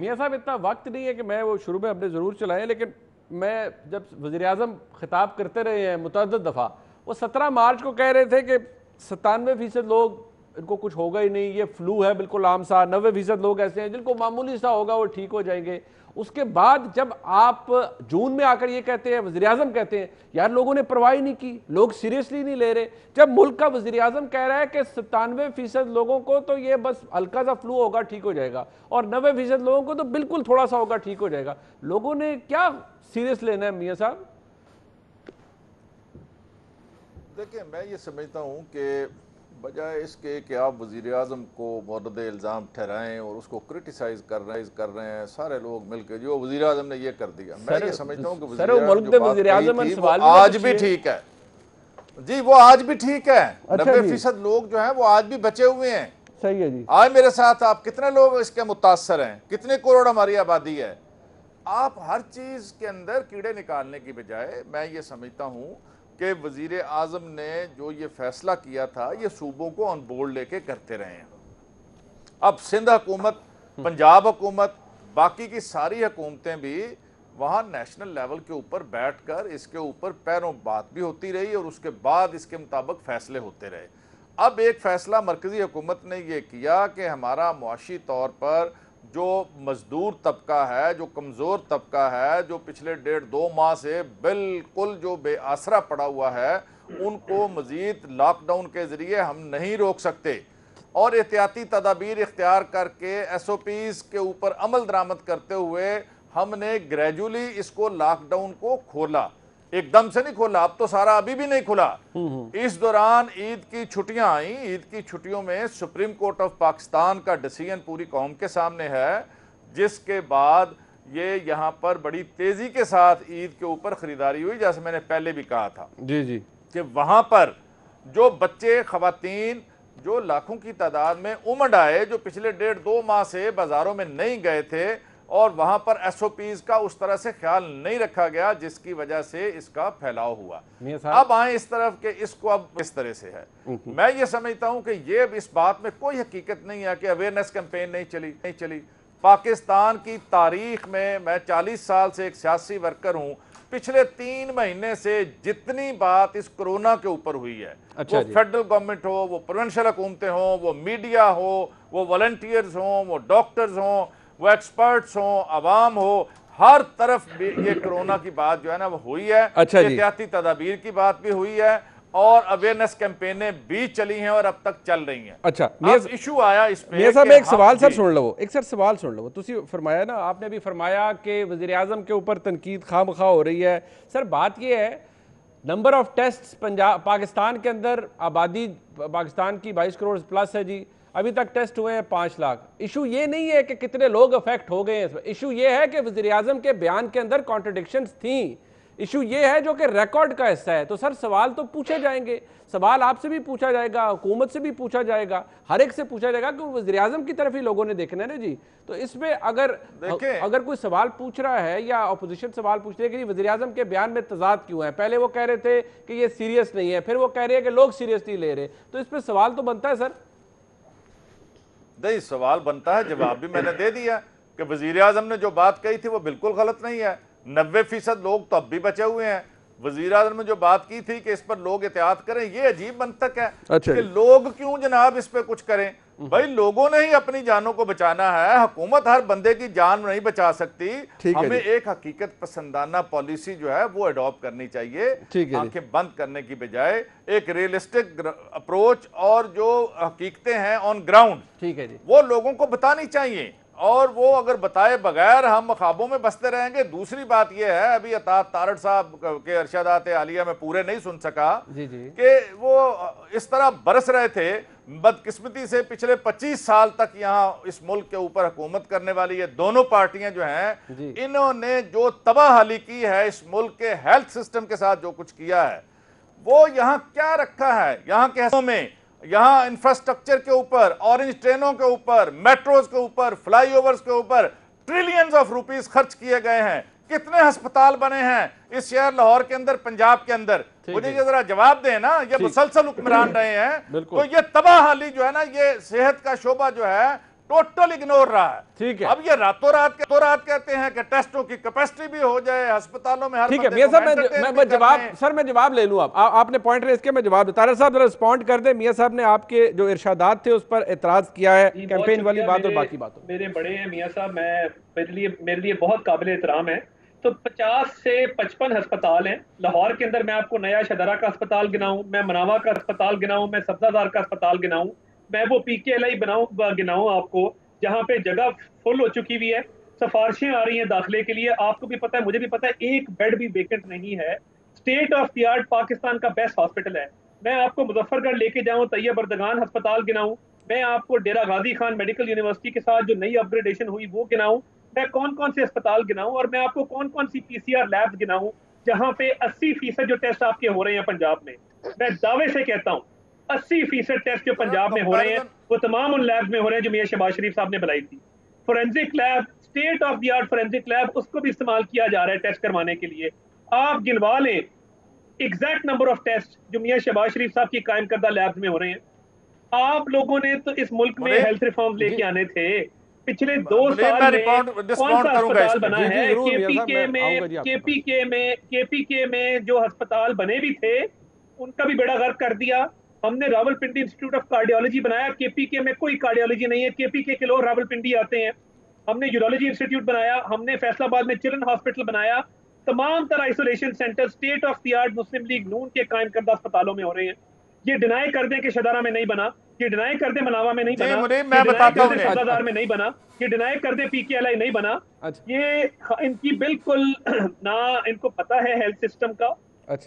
मियाँ साहब इतना वक्त नहीं है कि मैं वो शुरू में हमने ज़रूर चलाए, लेकिन मैं जब वज़ीर-ए-आज़म खिताब करते रहे हैं मुतअद्दिद दफ़ा, वो 17 मार्च को कह रहे थे कि 97% लोग इनको कुछ होगा ही नहीं, ये फ्लू है बिल्कुल आम सा, 90% लोग ऐसे हैं जिनको मामूली सा होगा वो ठीक हो जाएंगे। उसके बाद जब आप जून में आकर ये कहते हैं, वज़ीर-ए-आज़म कहते हैं यार लोगों ने परवाह ही नहीं की, लोग सीरियसली नहीं ले रहे। जब मुल्क का वज़ीर-ए-आज़म कह रहा है कि 97% लोगों को तो ये बस हल्का सा फ्लू होगा ठीक हो जाएगा और 90% लोगों को तो बिल्कुल थोड़ा सा होगा ठीक हो जाएगा, लोगों ने क्या सीरियस लेना है मियाँ साहब? देखिए, मैं ये समझता हूँ कि बजाय इसके कि आप वज़ीर-ए-आज़म को मुर्द इल्ज़ाम ठहराएं और उसको क्रिटिसाइज़ कर रहे हैं सारे लोग मिलकर, जो वज़ीर-ए-आज़म ने ये कर दिया। मैं ये समझता हूँ कि वज़ीर-ए-आज़म जो बात कही थी वो आज भी ठीक है जी, वो आज भी ठीक है। 90% लोग जो हैं वो आज भी बचे हुए हैं। सही है जी। आज मेरे साथ आप कितने लोग इसके मुतासर हैं, कितने करोड़ हमारी आबादी है। आप हर चीज़ के अंदर कीड़े निकालने की बजाय मैं ये समझता हूँ कि वज़ीर आज़म ने जो ये फैसला किया था ये सूबों को ऑन बोर्ड लेके करते रहे हैं। अब सिंध हुकूमत, पंजाब हुकूमत, बाकी की सारी हुकूमतें भी वहाँ नेशनल लेवल के ऊपर बैठकर इसके ऊपर पैरों बात भी होती रही और उसके बाद इसके मुताबिक फ़ैसले होते रहे। अब एक फ़ैसला मरकज़ी हुकूमत ने यह किया कि हमारा मुआशी तौर पर जो मज़दूर तबका है, जो कमज़ोर तबका है, जो पिछले 1.5-2 माह से बिल्कुल जो बेआसरा पड़ा हुआ है, उनको मज़ीद लॉकडाउन के ज़रिए हम नहीं रोक सकते और एहतियाती तदाबीर इख्तियार करके SOPs के ऊपर अमल दरामद करते हुए हमने ग्रेजुअली इसको लॉकडाउन को खोला, एकदम से नहीं खोला। अब तो सारा अभी भी नहीं खुला। इस दौरान ईद की छुट्टियां आई, ईद की छुट्टियों में सुप्रीम कोर्ट ऑफ पाकिस्तान का डिसीजन पूरी कौम के सामने है, जिसके बाद ये यहाँ पर बड़ी तेजी के साथ ईद के ऊपर खरीदारी हुई। जैसे मैंने पहले भी कहा था जी कि वहां पर जो बच्चे, खवातीन जो लाखों की तादाद में उमड़ आए, जो पिछले 1.5-2 माह से बाजारों में नहीं गए थे और वहां पर SOPs का उस तरह से ख्याल नहीं रखा गया, जिसकी वजह से इसका फैलाव हुआ। अब आए इस तरफ के इसको अब इस तरह से है। मैं ये समझता हूं कि ये इस बात में कोई हकीकत नहीं है कि अवेयरनेस कैंपेन नहीं चली। पाकिस्तान की तारीख में, मैं 40 साल से एक सियासी वर्कर हूं, पिछले 3 महीने से जितनी बात इस कोरोना के ऊपर हुई है, वो फेडरल गवर्नमेंट हो, वो प्रोविंशियल हुकूमतें हो, वो मीडिया हो, वो वॉलंटियर्स हो, वो डॉक्टर्स हो, वो एक्सपर्ट्स हो, अवाम हो, हर तरफ ये कोरोना की बात जो है ना वो हुई है। एहतियाती तदाबीर की बात भी हुई है और अवेयरनेस कैंपेनें भी चली हैं और अब तक चल रही हैं। अच्छा, इशू आया इस पे। साहब एक सवाल सर सुन लो, एक सर सवाल सुन लो। तुसी फरमाया ना, आपने भी फरमाया कि वज़ीर-ए-आज़म के ऊपर तनकीद खामखा हो रही है। सर बात ये है, नंबर ऑफ टेस्ट पाकिस्तान के अंदर, आबादी पाकिस्तान की 22 करोड़ प्लस है जी, अभी तक टेस्ट हुए हैं 5 लाख। इशू ये नहीं है कि कितने लोग अफेक्ट हो गए हैं, इशू ये है कि वज़ीर-ए-आज़म के बयान के अंदर कॉन्ट्रडिक्शंस थी। इशू ये है जो कि रिकॉर्ड का हिस्सा है। तो सर सवाल तो पूछे जाएंगे, सवाल आपसे भी पूछा जाएगा, हुकूमत से भी पूछा जाएगा, हर एक से पूछा जाएगा, क्योंकि वज़ीर-ए-आज़म की तरफ ही लोगों ने देखना है ना जी। तो इसमें अगर कोई सवाल पूछ रहा है या अपोजिशन सवाल पूछ रही है कि वज़ीर-ए-आज़म के बयान में तजाद क्यों है, पहले वो कह रहे थे कि ये सीरियस नहीं है, फिर वो कह रहे हैं कि लोग सीरियस नहीं ले रहे, तो इस पर सवाल तो बनता है सर। नहीं, सवाल बनता है, जवाब भी मैंने दे दिया कि वज़ीर-ए-आज़म ने जो बात कही थी वो बिल्कुल गलत नहीं है। 90% लोग तो अब भी बचे हुए हैं। वज़ीर-ए-आज़म ने जो बात की थी कि इस पर लोग एहतियात करें, ये अजीब मंतक है कि लोग क्यों जनाब इस पर कुछ करें। भाई लोगों ने ही अपनी जानों को बचाना है, हुकूमत हर बंदे की जान नहीं बचा सकती। हमें एक हकीकत पसंदाना पॉलिसी जो है वो अडॉप्ट करनी चाहिए, आंखें बंद करने की बजाय एक रियलिस्टिक अप्रोच और जो हकीकतें हैं ऑन ग्राउंड, ठीक है जी, वो लोगों को बतानी चाहिए। और वो अगर बताए बगैर हम ख्वाबों में बसते रहेंगे। दूसरी बात यह है, अभी अतात तारड़ साहब के अरशदात आलिया में पूरे नहीं सुन सका कि वो इस तरह बरस रहे थे। बदकिस्मती से पिछले 25 साल तक यहाँ इस मुल्क के ऊपर हुकूमत करने वाली ये दोनों पार्टियां जो हैं, इन्होंने जो तबाहाली की है इस मुल्क के हेल्थ सिस्टम के साथ, जो कुछ किया है, वो यहाँ क्या रखा है, यहाँ के हिस्सों में, यहाँ इंफ्रास्ट्रक्चर के ऊपर, ऑरेंज ट्रेनों के ऊपर, मेट्रोज के ऊपर, फ्लाईओवर्स के ऊपर ट्रिलियंस ऑफ रुपीस खर्च किए गए हैं। कितने अस्पताल बने हैं इस शहर लाहौर के अंदर, पंजाब के अंदर, मुझे ये जरा जवाब दें ना। ये मुसलसल हुक्मरान रहे हैं, तो ये तबाहाली जो है ना, ये सेहत का शोबा जो है टोटल इग्नोर रहा है। ठीक है। अब ये रातों रात कहते हैं कि टेस्टों की कैपेसिटी भी हो जाए अस्पतालों में, हर ठीक है बंदे मियां को साहब, entertain मैं भी जवाब, करने। सर मैं जवाब ले लूं। आपने पॉइंट रेज किया, मैं जवाब, तारड़ साहब रिस्पॉन्ड कर दे। मियां साहब ने आपके जो इरशादात थे उस पर एतराज किया है, जी, बहुत कैंपेन वाली शुक्रिया। बात और बाकी बातों। मेरे बड़े हैं मियाँ साहब, मैं मेरे लिए बहुत काबिल एहतराम है। तो 50 से 55 अस्पताल हैं लाहौर के अंदर। मैं आपको नया शदरा का अस्पताल गिनाऊं, मैं मनावा का अस्पताल गिनाऊं, मैं सब्जादार का अस्पताल गिनाऊं, मैं वो PKLI गिनाऊं आपको, जहां पे जगह फुल हो चुकी हुई है, सिफारिशें आ रही हैं दाखिले के लिए। आपको भी पता है, मुझे भी पता है, एक बेड भी वेकेंट नहीं है। State of the art Pakistan का बेस्ट हॉस्पिटल है। मैं आपको मुजफ्फरगढ़ लेके जाऊं, तैयब बर्दगान अस्पताल गिनाऊं, मैं आपको डेरा गाजी खान मेडिकल यूनिवर्सिटी के साथ जो नई अपग्रेडेशन हुई वो गिनाऊं, मैं कौन कौन से अस्पताल गिनाऊं, और मैं आपको कौन कौन सी PCR लैब्स गिनाऊं जहां पे 80% जो टेस्ट आपके हो रहे हैं पंजाब में। मैं दावे से कहता हूं 80% टेस्ट जो पंजाब में हो रहे हैं वो तमाम उन लैब्स में हो रहे हैं जो मियां शहबाज शरीफ साहब ने बुलाई थी। Forensic lab, state of the art forensic lab, उसको भी इस्तेमाल किया जा रहा है टेस्ट करवाने के लिए। आप गिनवा लें एग्जैक्ट नंबर ऑफ टेस्ट जो मियां शहबाज शरीफ साहब की कायम करदा लैब्स में हो रहे हैं। आप लोगों ने तो इस मुल्क में हेल्थ रिफॉर्म लेके आने थे पिछले 2 साल में। कौन सा अस्पताल बना है KPK में जो अस्पताल बने भी थे उनका भी बेड़ा गर्क कर दिया हमने। रावलपिंडी इंस्टीट्यूट ऑफ कार्डियोलॉजी बनाया, KPK में कोई कार्डियोलॉजी नहीं है। KPK के लोग रावलपिंडी आते हैं। हमने यूरोलॉजी इंस्टीट्यूट बनाया, हमने फैसलाबाद में चिल्ड्रन हॉस्पिटल बनाया। तमाम तरह isolation centre state of the art Muslim League Noon के कायम करदा अस्पतालों में हो रहे हैं। ये डिनाई कर दें कि शदारा में नहीं बना, ये डिनाई कर दे मनावा में नहीं बना, मैं बताता हूं सब्जादार में नहीं बना, ये डिनाई कर दे PKLI नहीं बना। ये इनकी बिल्कुल ना इनको पता है हेल्थ सिस्टम का।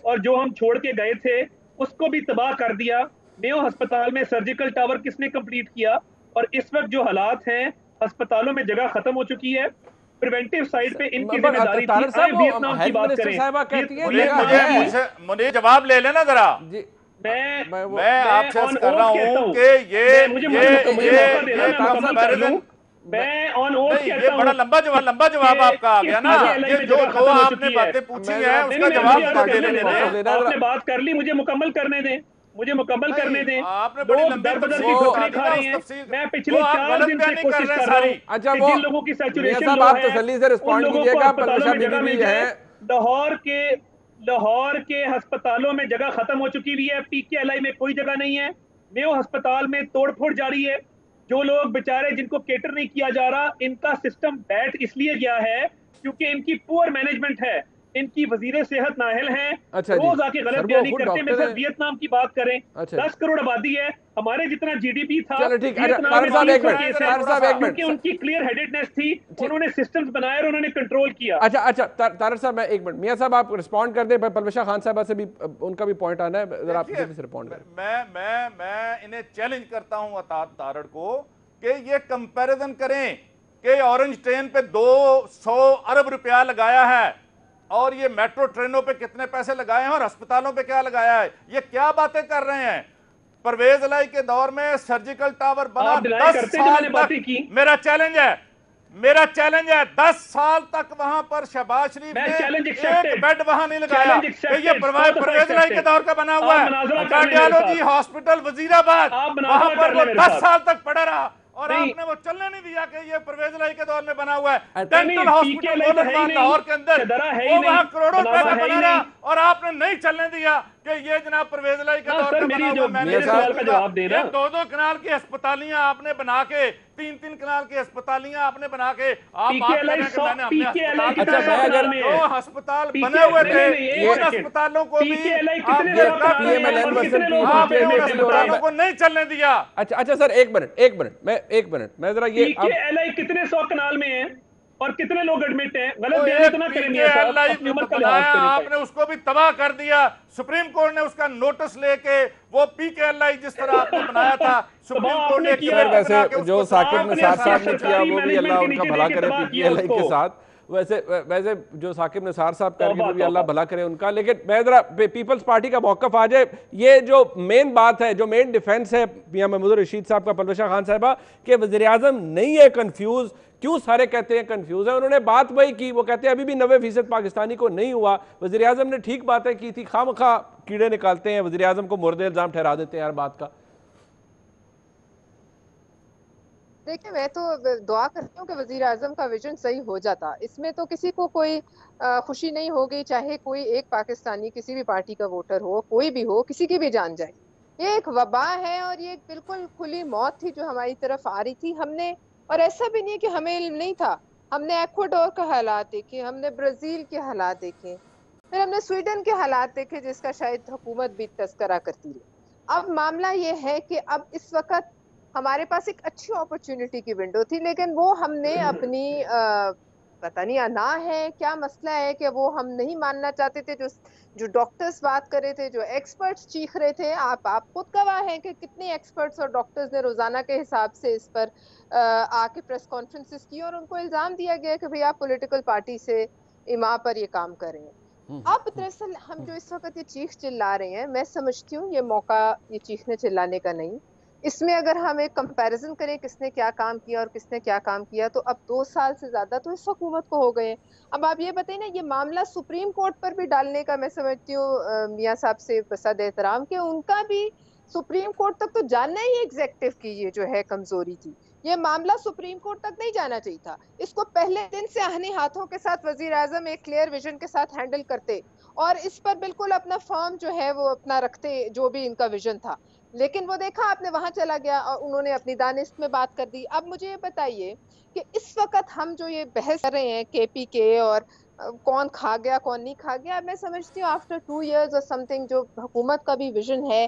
और जो हम छोड़ के गए थे उसको भी तबाह कर दिया। मेयो अस्पताल में सर्जिकल टावर किसने कंप्लीट किया? और इस वक्त जो हालात हैं अस्पतालों में जगह खत्म हो चुकी है। प्रिवेंटिव साइड पे इनकी जिम्मेदारी थी। वियतनाम की बात करें, मुझे जवाब ले लेना जरा। मैं आपसे कर रहा हूं कि ये बड़ा लंबा जवाब आपका आ गया ना। ये जो आपने बातें पूछी हैं उसका जवाब आपने बात कर ली, मुझे मुकम्मल करने दें, मुझे मुकम्मल करने दें। लोग दर बदर की ठोकरें खा रहे हैं। मैं पिछले 4 दिन से कोशिश कर रहा हूं कि जिन लोगों की सैचुरेशन लो है उन लोगों को अस्पतालों में जगह मिल जाए। लाहौर के अस्पतालों में जगह खत्म हो चुकी हुई है। PKLI में कोई जगह नहीं है। मेयो अस्पताल में तोड़फोड़ जारी है। जो लोग बेचारे जिनको केटर नहीं किया जा रहा, इनका सिस्टम बैठ इसलिए गया है क्योंकि इनकी पुअर मैनेजमेंट है। इनकी वजीर सेहत नाहल हैं, रोज आके गलत बयानी करते हैं। मेरे साथ वियतनाम की बात करें, 10 करोड़ आबादी है, हमारे जितना GDP था। उनकी क्लियर हेडेडनेस थी, उन्होंने सिस्टम्स बनाए और उन्होंने कंट्रोल किया। अच्छा तारड़ साहब, मैं 1 मिनट, मियां साहब आप रिस्पॉन्ड कर दें। परवेशा खान साहब से भी उनका भी पॉइंट आना है, जरा आप जल्दी से रिस्पॉन्ड करें। मैं इन्हें चैलेंज करता हूं अतात तारड़ को कि ये कंपैरिजन करें कि ऑरेंज ट्रेन पे 200 अरब रुपया लगाया है और ये मेट्रो ट्रेनों पे कितने पैसे लगाए हैं और अस्पतालों पे क्या लगाया है। ये क्या बातें कर रहे हैं। परवेज इलाई के दौर में सर्जिकल टावर बना 10 साल तक। मेरा चैलेंज है 10 साल तक वहां पर शहबाज शरीफ ने एक बेड वहां नहीं लगाया। ये परवेज इलाई के दौर का बना हुआ है। कार्डियोलॉजी हॉस्पिटल वजीराबाद, वहां पर वो 10 साल तक पड़ा रहा और आपने वो चलने नहीं दिया कि ये परवेज इलाई के दौर में बना हुआ है। डेंटल हॉस्पिटल लाहौर के अंदर वो वहां करोड़ों पैसे बना रहा और आपने नहीं चलने दिया कि ये जनाब परवेज इलाई के दौर में बना हुआ। मैंने जवाब देना, 2-2 कनाल की अस्पतालियां आपने बना के, 3-3 कनाल की अस्पतालियां आपने बना के आप बात कर रहे हैं कि मैंने अपने अस्पताल बने हुए थे उन अस्पतालों को भी अस्पतालों को नहीं चलने दिया। अच्छा सर, 1 मिनट मैं जरा ये PKLI कितने 100 कनाल में है और कितने लोग एडमिट हैं? गलत बयानी तो ना करें मियां साहब, अपनी उम्र का लिहाज करें। आपने उसको भी तबाह कर दिया। सुप्रीम कोर्ट ने उसका नोटिस लेके वो PKLI जिस तरह आपने बनाया था सुप्रीम कोर्ट ने किया। वैसे जो साकिब निसार साहब ने किया वो भी अल्लाह उनका भला करे PKLI के साथ। वैसे जो साकिब निसार साहब करके वो भी अल्लाह भला करे उनका। लेकिन मैं जरा पीपल्स पार्टी का मौकफ आ जाए, ये जो मेन बात है, जो मेन डिफेंस है मियां महमूद रशीद साहब का, परवेशा खान साहबा, कि वज़ीर आज़म नहीं है कंफ्यूज। क्यों सारे कहते हैं कंफ्यूज है? उन्होंने बात वही की, वो कहते हैं अभी भी 90% पाकिस्तानी को नहीं हुआ। वज़ीर आज़म ने ठीक बातें की थी, खामखा कीड़े निकालते हैं, वज़ीर आज़म को मुर्दे इल्ज़ाम ठहरा देते हैं हर बात का। देखिए, मैं तो दुआ करती हूँ कि वज़ीर आज़म का विज़न सही हो जाता। इसमें तो किसी को कोई खुशी नहीं होगी, चाहे कोई एक पाकिस्तानी किसी भी पार्टी का वोटर हो, कोई भी हो, किसी की भी जान जाए। ये एक वबा है और ये बिल्कुल खुली मौत थी जो हमारी तरफ आ रही थी। हमने और ऐसा भी नहीं है कि हमें इल्म नहीं था। हमने एक्वाडोर के हालात देखे, हमने ब्राज़ील के हालात देखे, फिर हमने स्वीडन के हालात देखे जिसका शायद हुकूमत भी तज़किरा करती है। अब मामला ये है कि अब इस वक़्त हमारे पास एक अच्छी अपॉर्चुनिटी की विंडो थी, लेकिन वो हमने अपनी पता नहीं अना है, क्या मसला है कि वो हम नहीं मानना चाहते थे। जो जो डॉक्टर्स बात कर रहे थे, जो एक्सपर्ट्स चीख रहे थे, आप खुद गवाह हैं कि कितने एक्सपर्ट्स और डॉक्टर्स ने रोज़ाना के हिसाब से इस पर आके प्रेस कॉन्फ्रेंसेस की और उनको इल्ज़ाम दिया गया कि भई आप पॉलिटिकल पार्टी से इमा पर ये काम कर रहे हैं। अब दरअसल हम जो इस वक़्त ये चीख चिल्ला रहे हैं, मैं समझती हूँ ये मौका ये चीखने चिल्लाने का नहीं। इसमें अगर हम एक कंपैरिज़न करें किसने क्या काम किया और किसने क्या काम किया, तो अब 2 साल से ज़्यादा तो इस हुकूमत को हो गए हैं। अब आप ये बताइए ना, ये मामला सुप्रीम कोर्ट पर भी डालने का मैं समझती हूँ मियाँ साहब से बसद एहतराम कि उनका भी सुप्रीम कोर्ट तक तो जाना ही एग्ज़ेक्टिव की ये जो है कमज़ोरी थी। ये मामला सुप्रीम कोर्ट तक नहीं जाना चाहिए था। इसको पहले दिन से आहने हाथों के साथ वज़ीर-ए-आज़म एक क्लियर विज़न के साथ हैंडल करते और इस पर बिल्कुल अपना फ़र्म जो है वो अपना रखते, जो भी इनका विज़न था। लेकिन वो देखा आपने, वहां चला गया और उन्होंने अपनी दानिश में बात कर दी। अब मुझे ये बताइए कि इस वक्त हम जो ये बहस कर रहे हैं केपीके और कौन खा गया कौन नहीं खा गया, मैं समझती हूँ आफ्टर 2 इयर्स और समथिंग जो हुकूमत का भी विजन है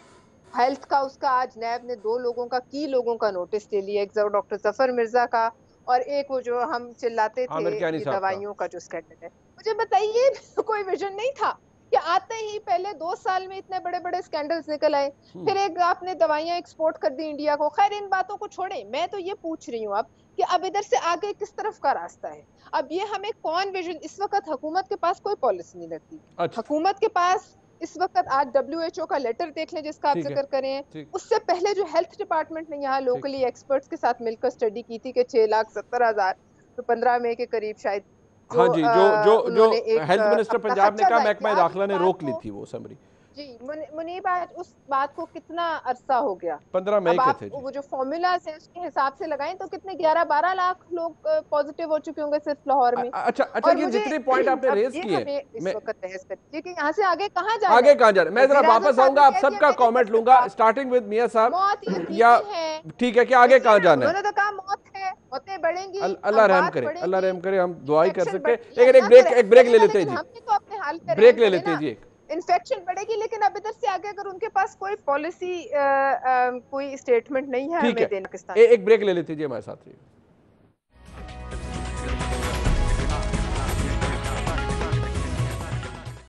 हेल्थ का, उसका आज नैब ने 2 लोगों का की लोगों का नोटिस ले लिया, एक डॉक्टर जफर मिर्जा का और एक वो जो हम चिल्लाते थे आमिर कियानी ये साहब का। दवाइयों का जो स्कैंडल है। मुझे बताइए कोई विजन नहीं था कि आते ही पहले 2 साल में इतने बड़े बड़े स्कैंडल्स निकल आए, फिर एक आपने दवाइयां एक्सपोर्ट कर दी इंडिया को। खैर इन बातों को छोड़े, मैं तो ये पूछ रही हूँ अब कि अब इधर से आगे किस तरफ का रास्ता है। अब ये हमें कौन विजन, इस वक्त हुकूमत के पास कोई पॉलिसी नहीं लगती। अच्छा, हुकूमत के पास इस वक्त आज WHO का लेटर देख लें जिसका आप ठीक है, जिक्र करें, ठीक, उससे पहले जो हेल्थ डिपार्टमेंट ने यहाँ ठीक। लोकली एक्सपर्ट्स के साथ मिलकर स्टडी की थी कि 6,70,000 तो 15 मई के करीब शायद हाँ जो जी, जो जो जो उन्होंने एक हेल्थ मिनिस्टर अपना पंजाब ने खर्चा कहा, जाहिर महकमा किया। अब दाखिला इस ने बात रोक ली को थी वो समरी। जी मुनीब, आज उस बात को कितना अरसा हो गया। 15 मई अब के आप थे जी। वो जो फॉर्मूलाज है उसके हिसाब से लगाएं तो कितने 11-12 लाख लोग पॉजिटिव हो चुके होंगे सिर्फ लाहौर में। अच्छा अच्छा, और ये मुझे जितने पॉइंट आपने अब रेज ये किए, हमें इस मैं वक्त बहस करिए कि यहाँ से आगे कहाँ जाना आगे है। कहाँ जा रहे हैं, मैं जरा वजीर आजम वापस साहब ने आऊंगा, आप कह दिया सबका मैं नहीं कर कमेंट लूंगा, सकता, स्टार्टिंग विद मियां साहब। मौत या यकीनी है। ठीक है कि आगे देखिए कहाँ जाना है। उन्होंने तो कहा मौत है, मौतें बढ़ेंगी, अल्लाह रहम अमवात करे, अल्लाह बढ़ेंगी, रहम करे, हम दुआ ही कर इन्फेक्शन सकते बढ़, हैं, ये लेकिन अल्लाह तो एक रहम ब्रेक ले करेगा, लेते हैं लेकिन जी। हम भी तो अपने हाल पे रहम ब्रेक ले करें लेते ना। हैं जी एक। इन्फेक्शन बढ़ेगी, लेकिन अब इधर से आगे अगर उनके पास कोई पॉलिसी कोई स्टेटमेंट नहीं है ठीक हमें है, देना पाकिस्तान। एक ब्रेक ले लेते हैं जी, हमारे साथ रहिए।